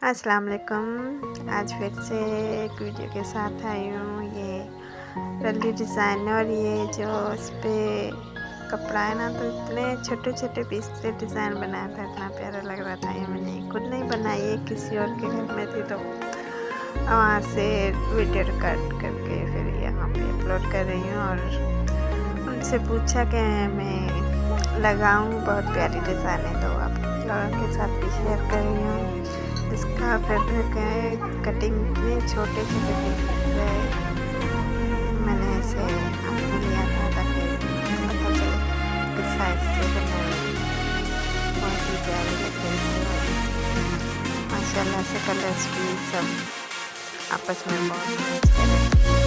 अस्सलाम वालेकुम। आज फिर से एक वीडियो के साथ आई हूँ। ये रल्ली डिज़ाइन और ये जो इस पर कपड़ा है ना, तो इतने छोटे छोटे पीस से डिज़ाइन बनाया था, इतना प्यारा लग रहा था। ये मैंने खुद नहीं बनाई है, किसी और के घर में थी, तो वहाँ से वीडियो रिकॉर्ड करके फिर यहाँ पे अपलोड कर रही हूँ। और उनसे पूछा कि मैं लगाऊँ, बहुत प्यारी डिज़ाइन है, तो आप लोगों के साथ भी शेयर कर रही हूँ। इसका फैब्रिक है, कटिंग इतने छोटे छोटे पीसेस है, मैंने इसे आपको लिया था ताकि पता चले किस साइज से बनाई। बहुत ही प्यारी लग रही है, माशाल्लाह से कलर्स भी सब आपस में बहुत मैच कर रहे हैं।